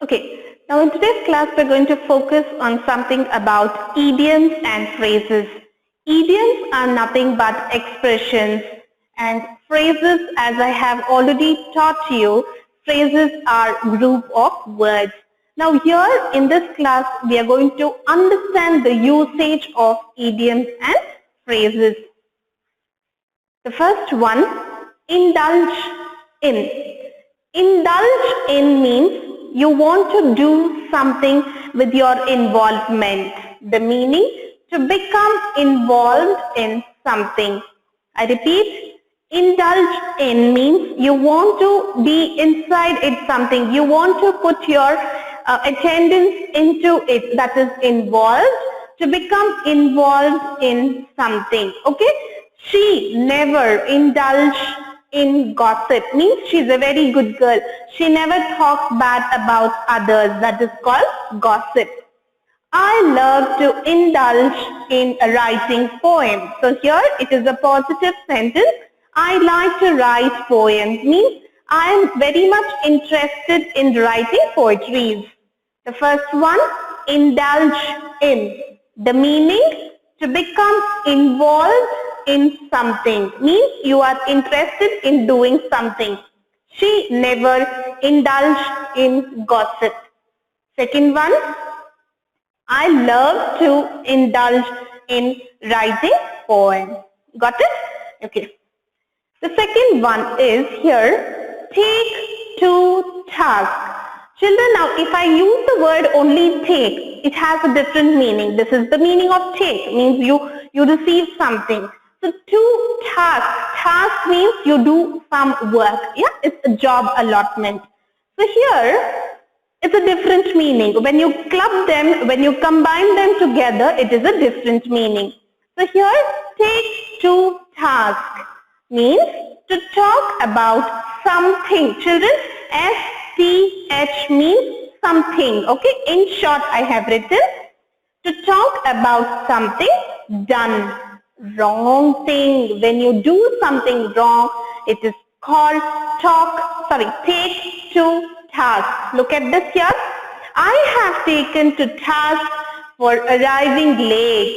Okay, now in today's class we're going to focus on something about idioms and phrases. Idioms are nothing but expressions and phrases, as I have already taught you, phrases are group of words. Now here in this class we are going to understand the usage of idioms and phrases. The first one, indulge in. Indulge in means you want to do something with your involvement. The meaning, to become involved in something. I repeat, indulge in means you want to be inside it something. You want to put your attendance into it, that is involved, to become involved in something. Okay? She never indulged in gossip, means she's a very good girl. She never talks bad about others. That is called gossip. I love to indulge in writing poems. So here it is a positive sentence. I like to write poems, means I am very much interested in writing poetry. The first one, indulge in. The meaning, to become involved in something, means you are interested in doing something. She never indulged in gossip. Second one, I love to indulge in writing poems. Got it? Okay. The second one is here, take to task. Children, now if I use the word only take, it has a different meaning. This is the meaning of take, means you receive something. So to task, task means you do some work. Yeah, it's a job allotment. So here, it's a different meaning. When you club them, when you combine them together, it is a different meaning. So here, take to task means to talk about something. Children, STH means something. Okay, in short I have written to talk about something done. Wrong thing. When you do something wrong, it is called take to task. Look at this here. I have taken to task for arriving late.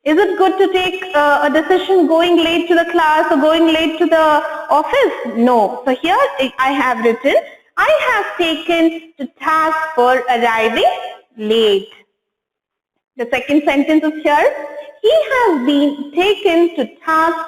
Is it good to take a decision going late to the class or going late to the office? No. So here I have written, I have taken to task for arriving late. The second sentence is here, he has been taken to task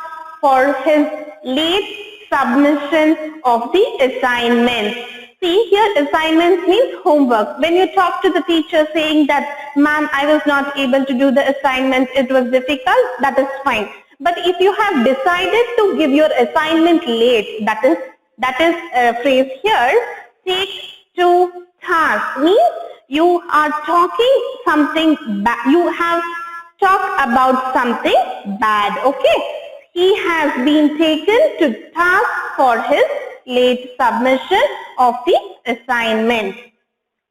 for his late submission of the assignment. See, here assignments means homework. When you talk to the teacher saying that, ma'am, I was not able to do the assignment, it was difficult, that is fine. But if you have decided to give your assignment late, that is a phrase here, take to task, means you are talking something bad. You have talked about something bad. Okay. He has been taken to task for his late submission of the assignment.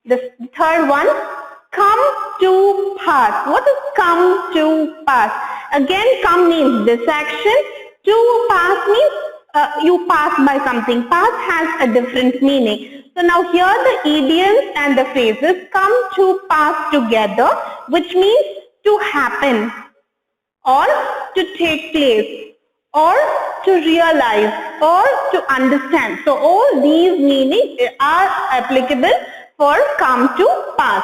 The third one, come to pass. What is come to pass? Again, come means this action. To pass means you pass by something. Pass has a different meaning. So now here the idioms and the phrases come to pass together, which means to happen or to take place or to realize or to understand. So all these meanings are applicable for come to pass.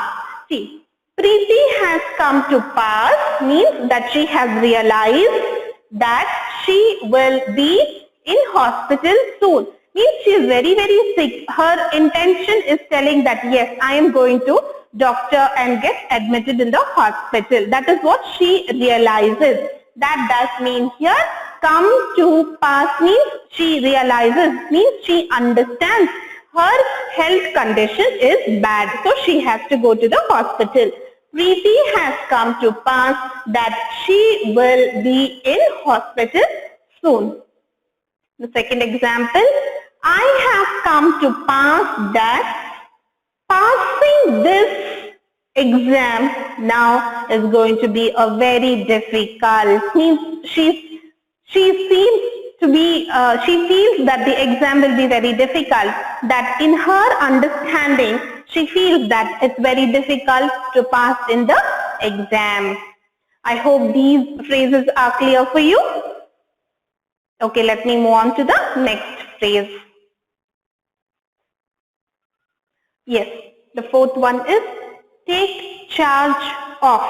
See, Preeti has come to pass means that she has realized that she will be in hospital soon. Means she is very, very sick. Her intention is telling that yes, I am going to doctor and get admitted in the hospital. That is what she realizes. That does mean here, come to pass means she realizes, means she understands her health condition is bad. So she has to go to the hospital. Preeti has come to pass that she will be in hospital soon. The second example, I have come to pass that passing this exam now is going to be a very difficult. Means she seems to be, she feels that the exam will be very difficult. That in her understanding, She feels that it's very difficult to pass in the exam. I hope these phrases are clear for you. Okay, let me move on to the next phrase. Yes, the fourth one is take charge of.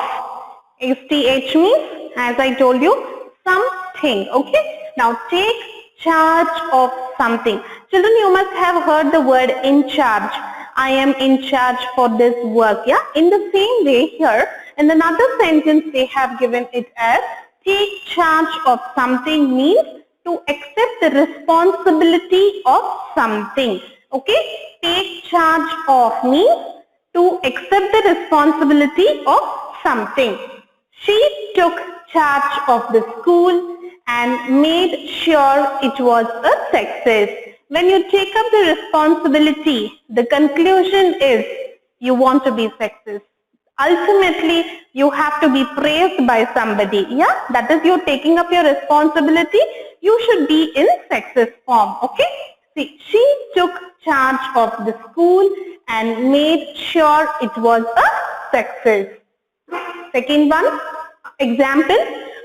STH means, as I told you, something. Okay, now take charge of something. Children, you must have heard the word in charge. I am in charge for this work. Yeah, in the same way here, in another sentence they have given it as take charge of something means to accept the responsibility of something. Okay, take charge of means to accept the responsibility of something. She took charge of the school and made sure it was a success. When you take up the responsibility, the conclusion is you want to be success. Ultimately, you have to be praised by somebody. Yeah, that is you taking up your responsibility. You should be in success form. Okay. See, she took charge of the school and made sure it was a success. Second one, example,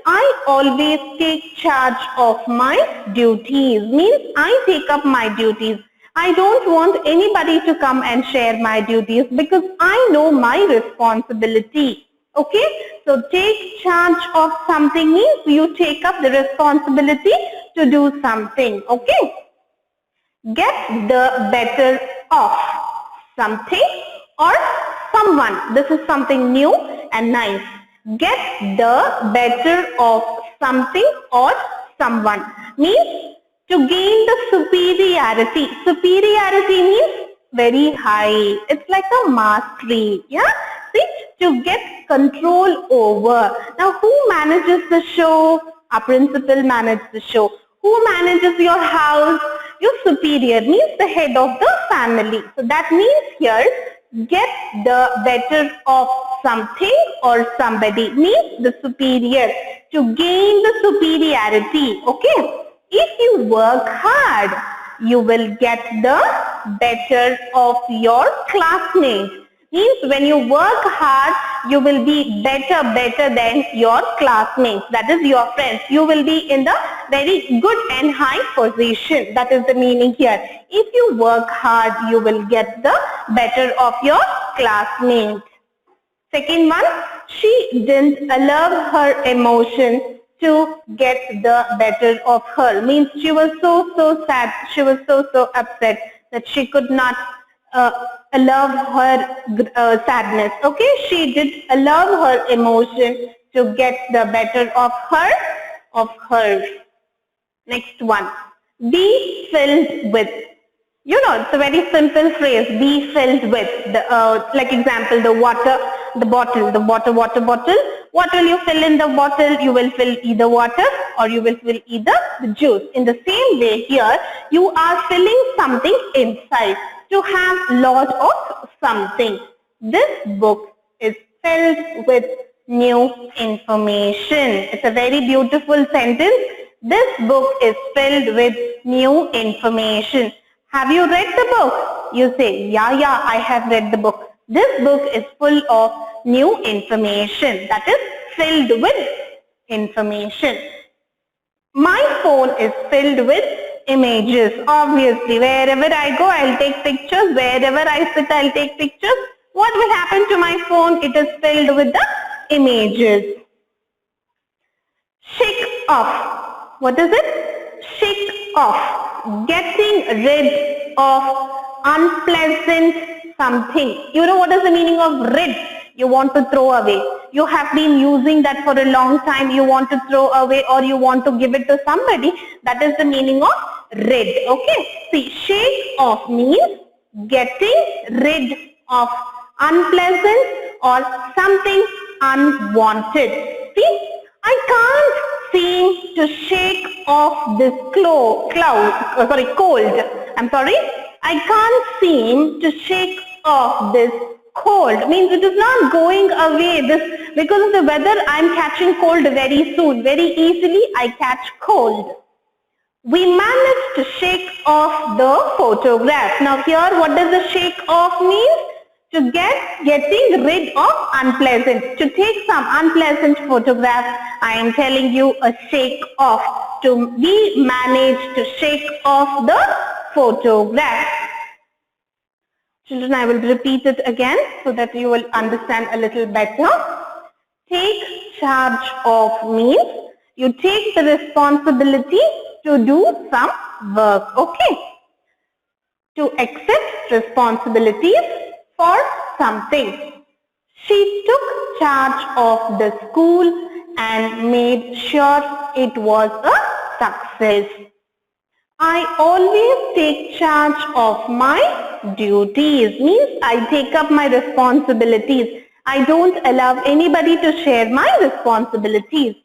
I always take charge of my duties. Means I take up my duties. I don't want anybody to come and share my duties because I know my responsibility. Okay, so take charge of something means you take up the responsibility to do something. Okay, get the better of something or someone. This is something new and nice. Get the better of something or someone means to gain the superiority. Superiority means very high. It's like a mastery. Yeah. See, to get control over. Now, who manages the show? Our principal manages the show. Who manages your house? Your superior means the head of the family. So that means here, get the better of something or somebody means the superior. To gain the superiority. Okay. If you work hard, you will get the better of your classmates. Means when you work hard, you will be better than your classmates. That is your friends. You will be in the very good and high position. That is the meaning here. If you work hard, you will get the better of your classmates. Second one, she didn't allow her emotion to get the better of her. Means she was so sad. She was so upset that she could not allow her sadness. Okay, she did allow her emotion to get the better of her. Next one, be filled with. You know, it's a very simple phrase, be filled with. Like example, the water bottle. What will you fill in the bottle? You will fill either water or you will fill either the juice. In the same way here, you are filling something inside to have lot of something. This book is filled with new information. It's a very beautiful sentence. This book is filled with new information. Have you read the book? You say, yeah, I have read the book. This book is full of new information. That is filled with information. My phone is filled with images. Obviously, wherever I go, I'll take pictures. Wherever I sit, I'll take pictures. What will happen to my phone? It is filled with the images. Shake off. What is it? Shake off. Getting rid of unpleasant something. You know what is the meaning of rid? You want to throw away. You have been using that for a long time. You want to throw away or you want to give it to somebody. That is the meaning of rid. Okay. See, shake off means getting rid of unpleasant or something unwanted. See, I can't seem to shake off this cold. I can't seem to shake off this cold. Means it is not going away. This because of the weather, I'm catching cold very soon. Very easily, I catch cold. We managed to shake off the photograph. Now here, what does the shake off mean? getting rid of unpleasant. To take some unpleasant photographs, I am telling you a shake off. We manage to shake off the photograph. Children, I will repeat it again so that you will understand a little better. Take charge of means you take the responsibility to do some work, okay? To accept responsibilities for something. She took charge of the school and made sure it was a success. I always take charge of my duties, means I take up my responsibilities. I don't allow anybody to share my responsibilities.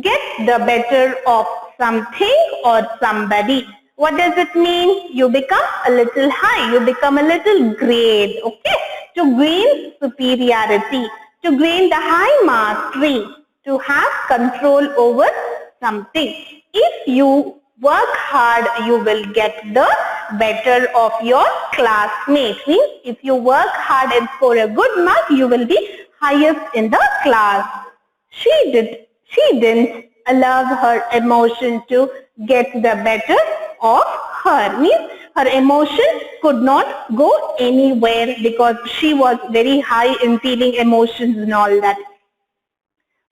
Get the better of something or somebody. What does it mean? You become a little high, you become a little great, okay? To gain superiority, to gain the high mastery, to have control over something. If you work hard, you will get the better of your classmates. Means if you work hard and score a good mark, you will be highest in the class. She didn't allow her emotion to get the better of her. Means her emotion could not go anywhere because she was very high in feeling emotions and all that.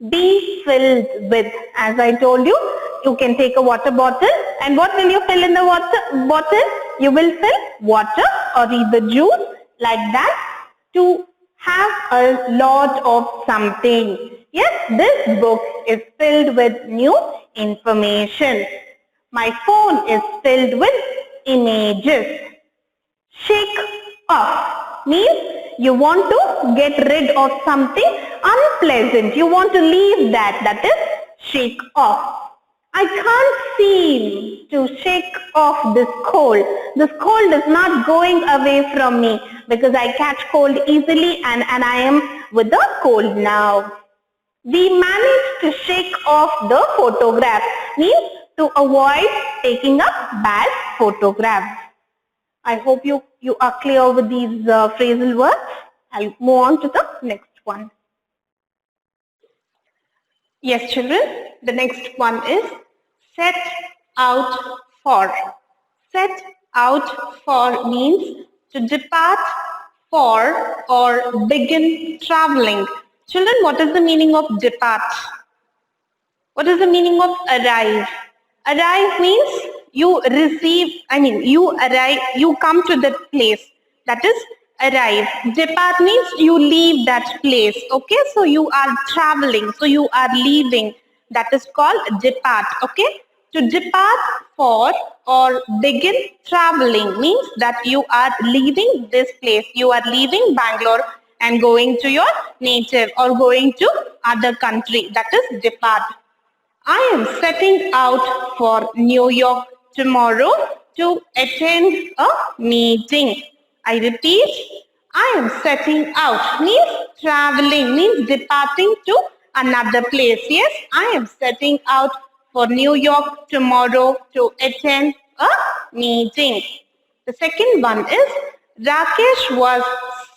Be filled with, as I told you, you can take a water bottle, and what will you fill in the water bottle? You will fill water or either juice like that to have a lot of something. Yes, this book is filled with new information. My phone is filled with images. Shake off means you want to get rid of something unpleasant. You want to leave that. That is shake off. I can't seem to shake off this cold. This cold is not going away from me because I catch cold easily and I am with the cold now. We managed to shake off the photograph, means to avoid taking up bad photographs. I hope you are clear with these phrasal words. I'll move on to the next one. Yes, children, the next one is set out for. Set out for means to depart for or begin traveling. Children, what is the meaning of depart? What is the meaning of arrive? Arrive means you receive, you arrive, you come to that place. That is arrive. Depart means you leave that place. Okay, so you are traveling, so you are leaving. That is called depart. Okay, to depart for or begin traveling means that you are leaving this place. You are leaving Bangalore and going to your native or going to other country. That is depart. I am setting out for New York tomorrow to attend a meeting. I repeat, I am setting out means traveling, means departing to another place. Yes, I am setting out for New York tomorrow to attend a meeting. The second one is Rakesh was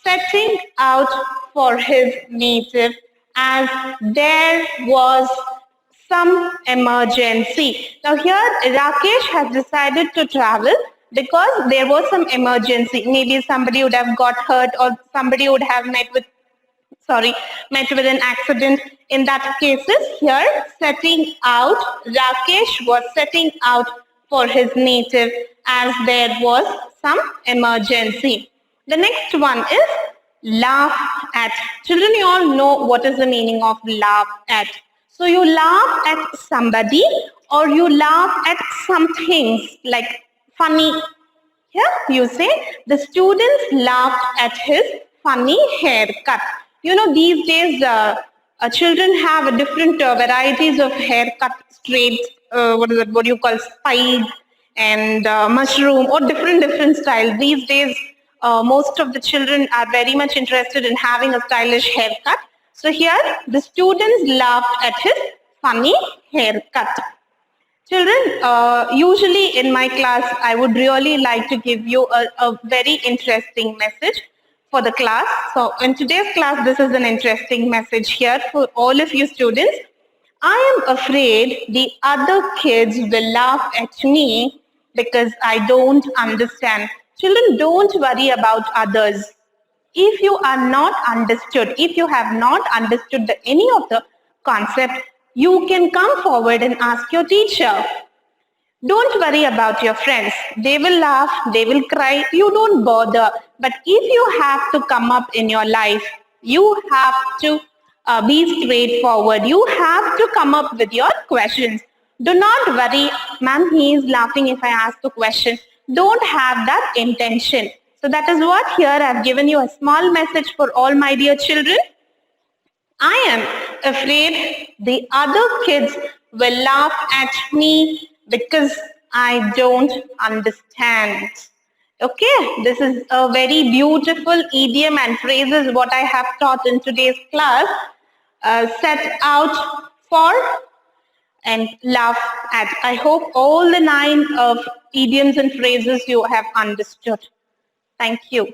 setting out for his native as there was some emergency. Now here Rakesh has decided to travel because there was some emergency. Maybe somebody would have got hurt or somebody would have met with an accident. In that cases, here setting out, Rakesh was setting out for his native as there was some emergency. The next one is laugh at. Children, you all know what is the meaning of laugh at. So you laugh at somebody or you laugh at some things like funny. Here you say the students laughed at his funny haircut. You know, these days children have a different varieties of haircut, straight, what do you call, spike and mushroom, or different styles. These days most of the children are very much interested in having a stylish haircut. So here the students laughed at his funny haircut. Children, usually in my class, I would really like to give you a very interesting message. for the class. So in today's class, this is an interesting message here for all of you students. I am afraid the other kids will laugh at me because I don't understand. Children, don't worry about others. If you are not understood, if you have not understood any of the concept, you can come forward and ask your teacher. Don't worry about your friends. They will laugh, they will cry. You don't bother. But if you have to come up in your life, you have to be straightforward. You have to come up with your questions. Do not worry, ma'am, he is laughing if I ask a question. Don't have that intention. So that is what here I've given you a small message for all my dear children. I am afraid the other kids will laugh at me because I don't understand. Okay, this is a very beautiful idiom and phrases what I have taught in today's class. Set out for and laugh at. I hope all the 9 of idioms and phrases you have understood. Thank you.